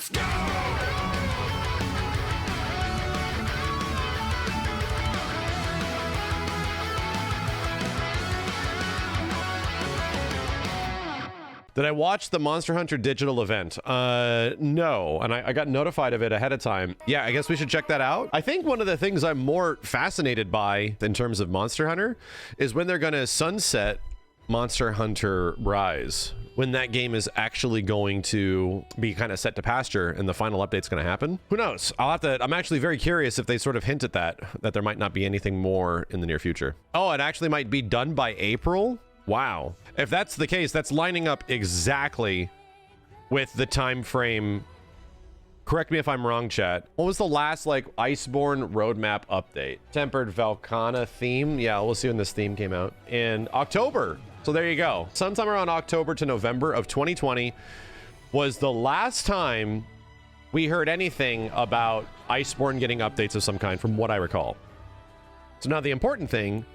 Let's go! Did I watch the Monster Hunter digital event? No, and I got notified of it ahead of time. Yeah, I guess we should check that out. I think one of the things I'm more fascinated by in terms of Monster Hunter is when they're gonna sunset Monster Hunter Rise, when that game is actually going to be kind of set to pasture and the final update's going to happen. Who knows? I'm actually very curious if they sort of hint at that there might not be anything more in the near future. Oh, it actually might be done by April? Wow. If that's the case, that's lining up exactly with the time frame. Correct me if I'm wrong, chat. What was the last, like, Iceborne roadmap update? Tempered Velkhana theme? Yeah, we'll see when this theme came out. In October. So there you go. Sometime around October to November of 2020 was the last time we heard anything about Iceborne getting updates of some kind, from what I recall. So now the important thing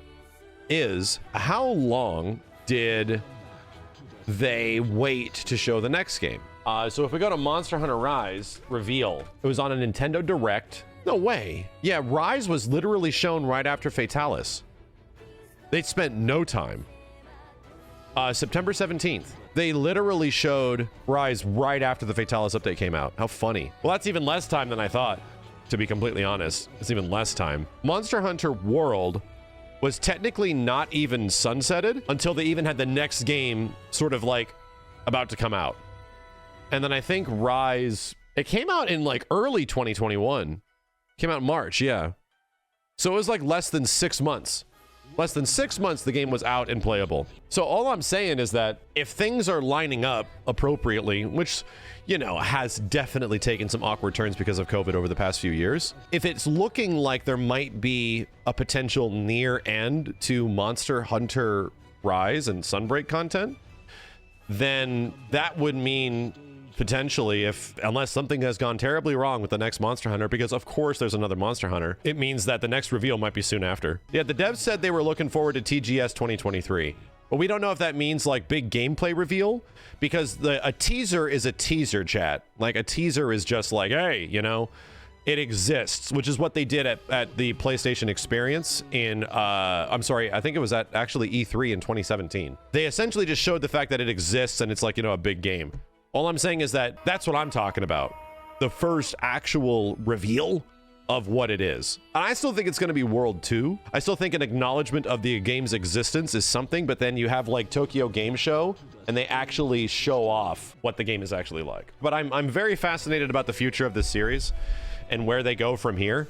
is, how long did they wait to show the next game? So if we go to Monster Hunter Rise reveal, it was on a Nintendo Direct. No way. Yeah, Rise was literally shown right after Fatalis. They spent no time. September 17th. They literally showed Rise right after the Fatalis update came out. How funny. Well, that's even less time than I thought, to be completely honest. It's even less time. Monster Hunter World was technically not even sunsetted until they even had the next game sort of like about to come out. And then I think Rise, it came out in like early 2021. Came out in March, yeah. So it was like less than 6 months. Less than 6 months the game was out and playable. So all I'm saying is that if things are lining up appropriately, which, you know, has definitely taken some awkward turns because of COVID over the past few years, if it's looking like there might be a potential near end to Monster Hunter Rise and Sunbreak content, then that would mean potentially, unless something has gone terribly wrong with the next Monster Hunter, because of course there's another Monster Hunter, it means that the next reveal might be soon after. Yeah, the devs said they were looking forward to TGS 2023, but we don't know if that means like big gameplay reveal, because a teaser is a teaser, chat. Like a teaser is just like, hey, you know, it exists, which is what they did at the PlayStation Experience in, I'm sorry, I think it was at actually E3 in 2017. They essentially just showed the fact that it exists and it's like, you know, a big game. All I'm saying is that that's what I'm talking about. The first actual reveal of what it is. And I still think it's going to be World 2. I still think an acknowledgement of the game's existence is something, but then you have like Tokyo Game Show and they actually show off what the game is actually like. But I'm very fascinated about the future of this series and where they go from here,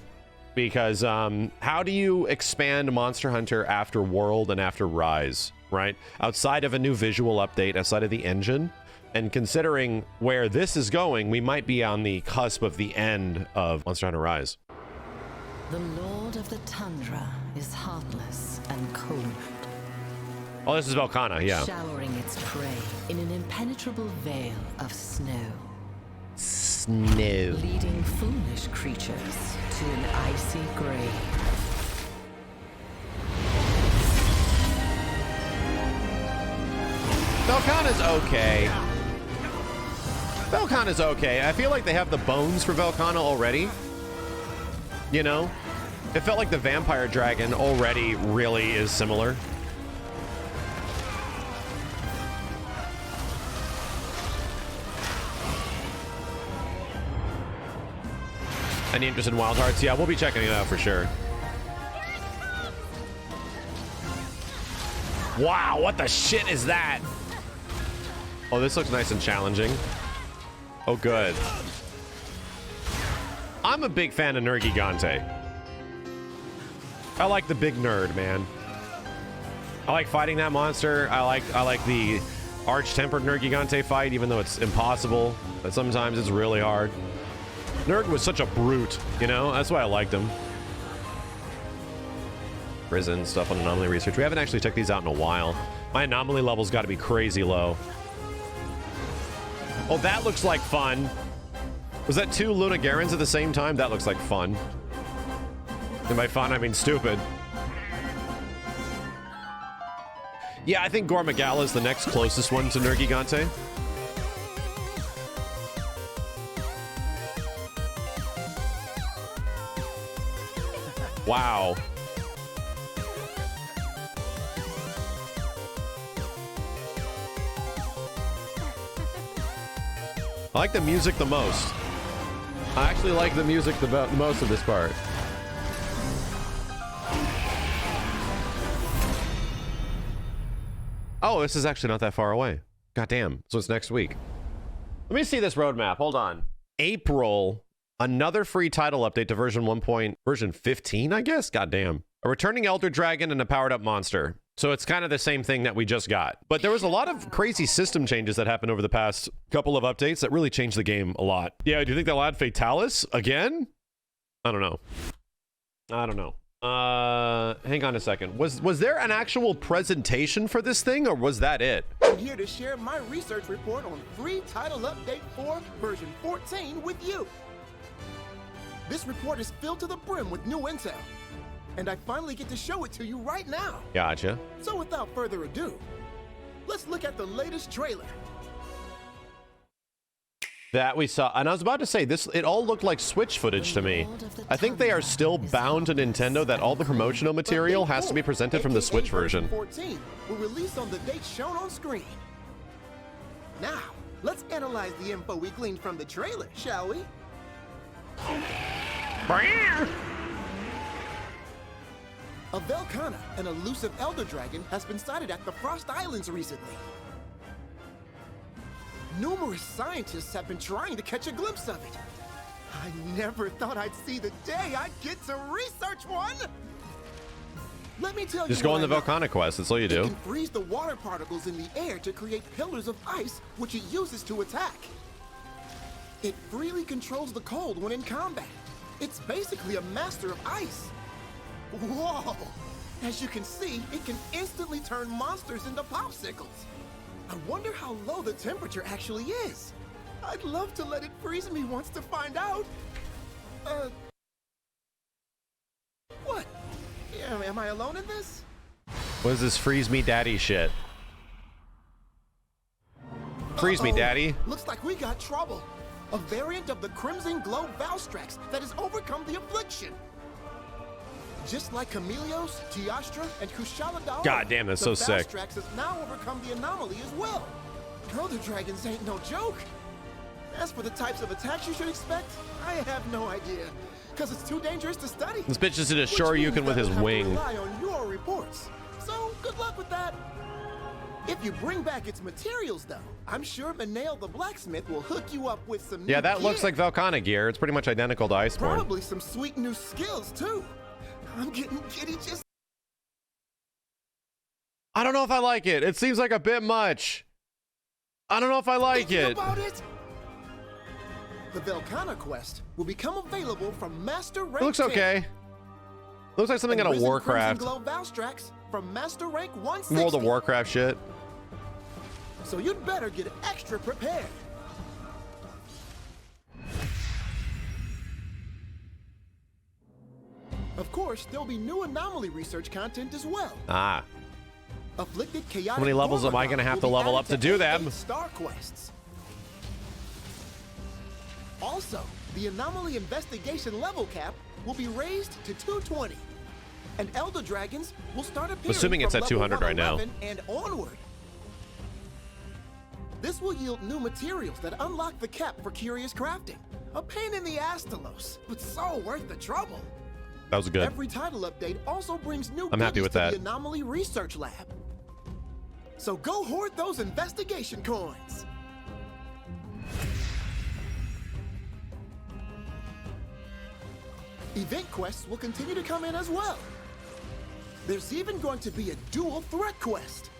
because how do you expand Monster Hunter after World and after Rise, right? Outside of a new visual update, outside of the engine. And considering where this is going, we might be on the cusp of the end of Monster Hunter Rise. The Lord of the Tundra is heartless and cold. Oh, this is Velkhana, yeah. Showering its prey in an impenetrable veil of snow. Snow. Leading foolish creatures to an icy grave. Velkhana's okay. Velkhana's okay. I feel like they have the bones for Velkhana already. You know? It felt like the Vampire Dragon already really is similar. Any interest in Wild Hearts? Yeah, we'll be checking it out for sure. Wow, what the shit is that? Oh, this looks nice and challenging. Oh, good. I'm a big fan of Nergigante. I like the big nerd, man. I like fighting that monster. I like the arch-tempered Nergigante fight, even though it's impossible. But sometimes it's really hard. Nerd was such a brute, you know? That's why I liked him. Prison stuff on anomaly research. We haven't actually checked these out in a while. My anomaly level's got to be crazy low. Oh, that looks like fun. Was that 2 Luna Garens at the same time? That looks like fun. And by fun, I mean stupid. Yeah, I think Gormagala is the next closest one to Nergigante. Wow. I like the music the most. I actually like the music the most of this part. Oh, this is actually not that far away. Goddamn. So it's next week. Let me see this roadmap. Hold on. April, another free title update to version 15, I guess? Goddamn. A returning Elder Dragon and a powered up monster. So it's kind of the same thing that we just got. But there was a lot of crazy system changes that happened over the past couple of updates that really changed the game a lot. Yeah, do you think they'll add Fatalis again? I don't know. I don't know. Hang on a second. Was there an actual presentation for this thing, or was that it? I'm here to share my research report on free title update for version 14 with you. This report is filled to the brim with new intel, and I finally get to show it to you right now. Gotcha. So without further ado, let's look at the latest trailer. That we saw, and I was about to say this, it all looked like Switch footage to me. I think they are still bound to Nintendo that all the promotional material has to be presented from the Switch version. 14 will release on the date shown on screen. Now, let's analyze the info we gleaned from the trailer, shall we? A Velkhana, an elusive Elder Dragon, has been sighted at the Frost Islands recently. Numerous scientists have been trying to catch a glimpse of it. I never thought I'd see the day I'd get to research one! Let me tell you. Just go on the Velkhana quest, that's all you do. It can freeze the water particles in the air to create pillars of ice, which it uses to attack. It freely controls the cold when in combat. It's basically a master of ice. Whoa! As you can see, it can instantly turn monsters into popsicles. I wonder how low the temperature actually is. I'd love to let it freeze me once to find out. What? Am I alone in this? What is this freeze me daddy shit? Freeze me daddy. Looks like we got trouble. A variant of the Crimson Glow Valstrax that has overcome the affliction. Just like Chameleos, Tiastra, and Kushaladar, God damn, that's so sick. Valstrax has now overcome the anomaly as well. Elder Dragons ain't no joke. As for the types of attacks you should expect, I have no idea, because it's too dangerous to study. This bitch is gonna Shoryuken with his wing. Rely on your reports. So good luck with that. If you bring back its materials, though, I'm sure Menail the blacksmith will hook you up with some. Yeah, new that gear. looks like Velkhana gear. It's pretty much identical to Iceborne. Probably some sweet new skills too. I'm getting giddy just. I don't know if I like it. It seems like a bit much. I don't know if I like Thinking it. about it. The Velkhana quest will become available from Master Rank It looks 10. okay. Looks like something And out of Risen Warcraft. Crimson Glow Valstrax from Master Rank 160. World of Warcraft shit. So you'd better get extra prepared. Of course, there'll be new anomaly research content as well. Ah. Afflicted Chaotic How many levels am I gonna have to will be level added up to do them? 8 star quests. Also, the anomaly investigation level cap will be raised to 220. And Elder Dragons will start appearing Assuming it's from at 200 level right now. 111 and onward. This will yield new materials that unlock the cap for curious crafting. A pain in the ass to lose, but so worth the trouble. That was good. Every title update also brings new I'm happy goodies with to that. the Anomaly Research Lab. So go hoard those investigation coins. Event quests will continue to come in as well. There's even going to be a dual threat quest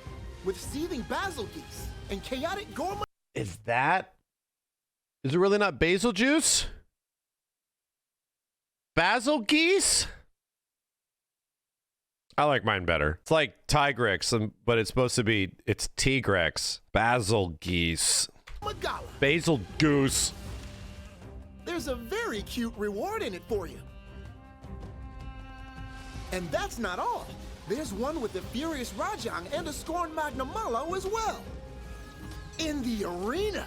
with seething basil geese and chaotic gourmet. Is it really not basil juice? Basil geese? I like mine better. It's like Tigrex, but it's supposed to be, it's Tigrex. Basil geese. Magala. Basil goose. There's a very cute reward in it for you. And that's not all. There's one with the Furious Rajang and a Scorned Magnamalo as well. In the arena.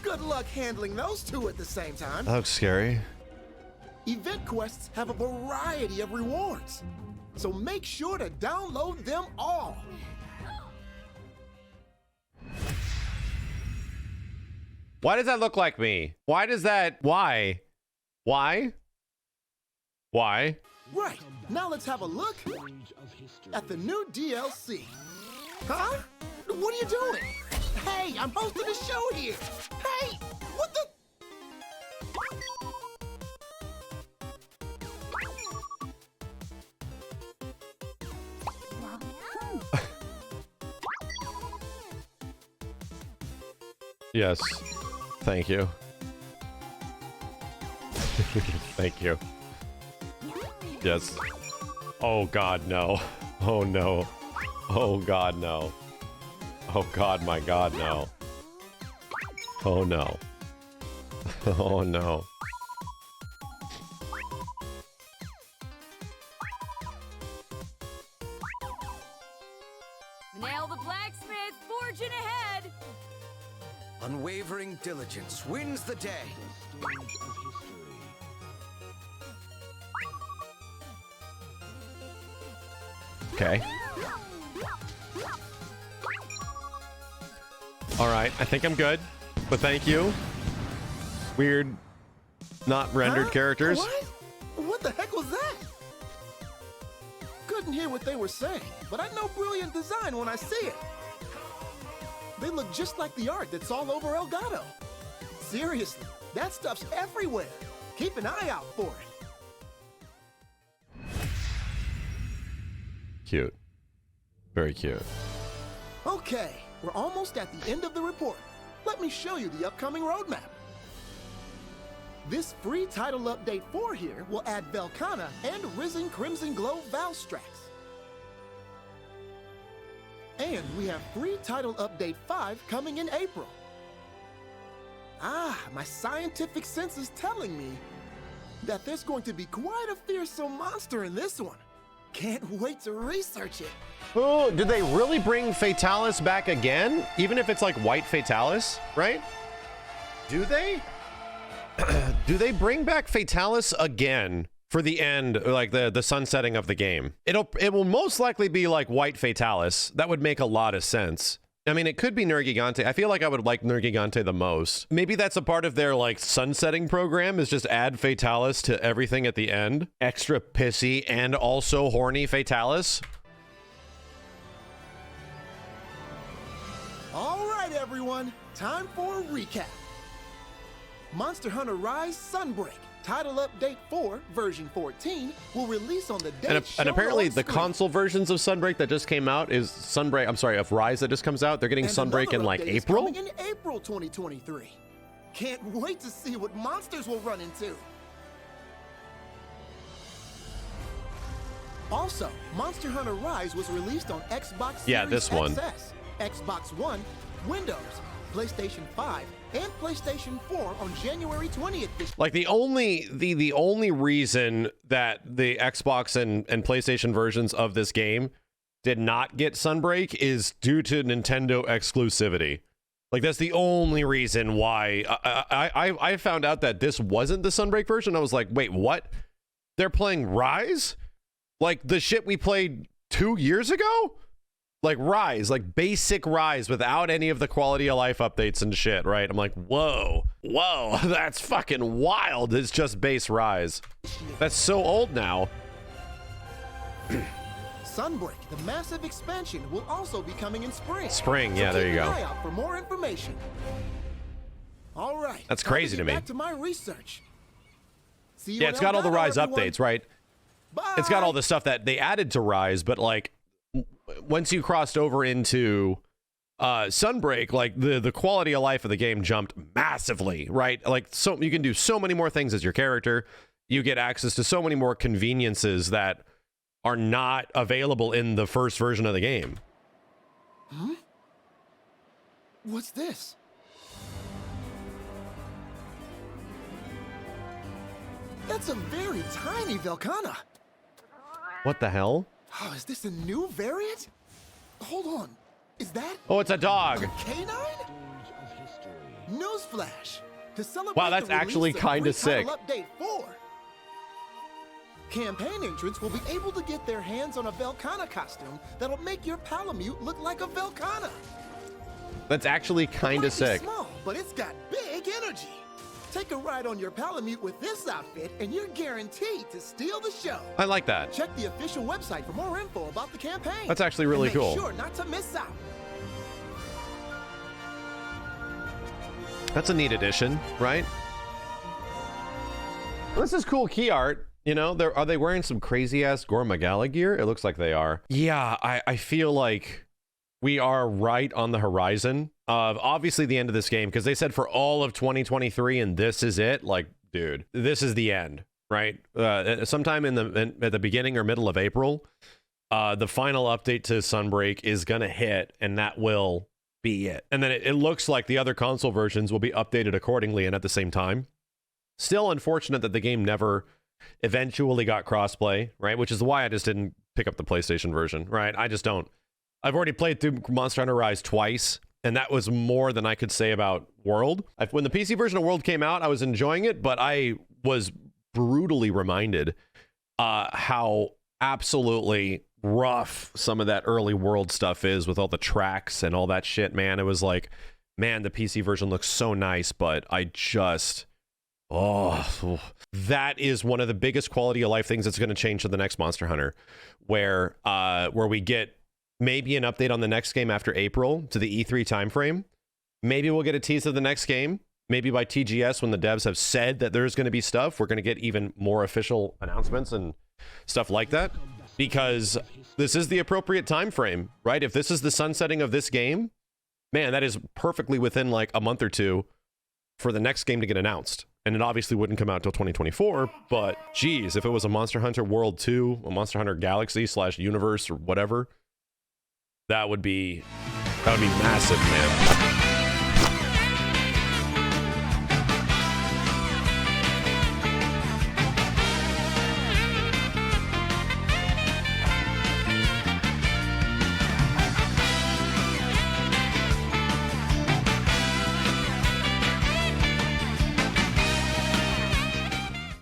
Good luck handling those two at the same time. That looks scary. Event quests have a variety of rewards, so make sure to download them all. Why does that look like me? Why does that? Why? Why? Why? Right, now let's have a look at the new DLC. Huh? What are you doing? Hey, I'm hosting a show here. Hey, what the? Yes. Thank you. Thank you. Yes. Oh God, no. Oh no. Oh God, no. Oh God, my God, no. Oh no. Oh no. Nail the blacksmith, forging ahead. Unwavering diligence wins the day. Okay. All right, I think I'm good, but thank you. Weird, not rendered characters. What? What the heck was that? Couldn't hear what they were saying, but I know brilliant design when I see it. They look just like the art that's all over Elgato. Seriously, that stuff's everywhere. Keep an eye out for it. Cute. Very cute. Okay, we're almost at the end of the report. Let me show you the upcoming roadmap. This free title update 4 here will add Velkhana and Risen Crimson Glow Valstrax. And we have free title update 5 coming in April. Ah, my scientific sense is telling me that there's going to be quite a fearsome monster in this one. Can't wait to research it. Oh, did they really bring Fatalis back again? Even if it's like white Fatalis, right? Do they? Do they bring back Fatalis again for the end, like the sunsetting of the game? It will most likely be like white Fatalis. That would make a lot of sense. I mean, it could be Nergigante. I feel like I would like Nergigante the most. Maybe that's a part of their like sunsetting program, is just add Fatalis to everything at the end. Extra pissy and also horny Fatalis. All right, everyone, time for a recap. Monster Hunter Rise Sunbreak, title update 4, version 14, will release on the date And apparently shown on the screen. console versions of Sunbreak that just came out is Sunbreak, I'm sorry, of Rise that just comes out. They're getting And Sunbreak in another like update is April? coming in April 2023. Can't wait to see what monsters we'll run into. Also, Monster Hunter Rise was released on Xbox Series Yeah, this one. XS, Xbox One, Windows, PlayStation 5, and PlayStation 4 on January 20th this Like the only reason that the Xbox and PlayStation versions of this game did not get Sunbreak is due to Nintendo exclusivity. Like that's the only reason why I found out that this wasn't the Sunbreak version. I was like, wait, what? They're playing Rise? Like the shit we played 2 years ago? Like Rise, like basic Rise without any of the quality of life updates and shit, right? I'm like, whoa, that's fucking wild. It's just base Rise. That's so old now. Sunbreak, the massive expansion, will also be coming in spring. Spring, So yeah, there keep you an go. eye out for more information. All right. That's time crazy get to me. Back to my research. See you Yeah, in it's got all the Elgato, Rise everyone. updates, right? Bye. It's got all the stuff that they added to Rise, but like once you crossed over into Sunbreak, like the quality of life of the game jumped massively, right? Like so you can do so many more things as your character. You get access to so many more conveniences that are not available in the first version of the game. Huh? What's this? That's a very tiny Velkhana. What the hell? Oh, is this a new variant? Hold on. Is that Oh, it's a dog. a canine? Newsflash. To celebrate Wow, that's the release actually of kinda free title sick. Update 4. Campaign entrants will be able to get their hands on a Velkhana costume that'll make your Palamute look like a Velkhana. That's actually kind of sick. Small, but it's got big energy. Take a ride on your Palamute with this outfit, and you're guaranteed to steal the show. I like that. Check the official website for more info about the campaign. That's actually really and make cool. Sure not to miss out. That's a neat addition, right? This is cool key art. You know, are they wearing some crazy ass Gore Magala gear? It looks like they are. Yeah, I feel like we are right on the horizon of obviously the end of this game, because they said for all of 2023 and this is it. Like, dude, this is the end, right? Sometime at the beginning or middle of April, the final update to Sunbreak is gonna hit, and that will be it. And then it looks like the other console versions will be updated accordingly and at the same time. Still unfortunate that the game never eventually got crossplay, right? Which is why I just didn't pick up the PlayStation version, right? I just don't. I've already played through Monster Hunter Rise twice, and that was more than I could say about World. When the PC version of World came out, I was enjoying it, but I was brutally reminded how absolutely rough some of that early World stuff is with all the tracks and all that shit, man. It was like, man, the PC version looks so nice, but I just... Oh, that is one of the biggest quality of life things that's going to change to the next Monster Hunter, where we get maybe an update on the next game after April to the E3 timeframe. Maybe we'll get a tease of the next game. Maybe by TGS, when the devs have said that there's going to be stuff, we're going to get even more official announcements and stuff like that, because this is the appropriate time frame, right? If this is the sunsetting of this game, man, that is perfectly within like a month or two for the next game to get announced. And it obviously wouldn't come out till 2024, but geez, if it was a Monster Hunter World 2, a Monster Hunter Galaxy / Universe or whatever, that would be massive, man.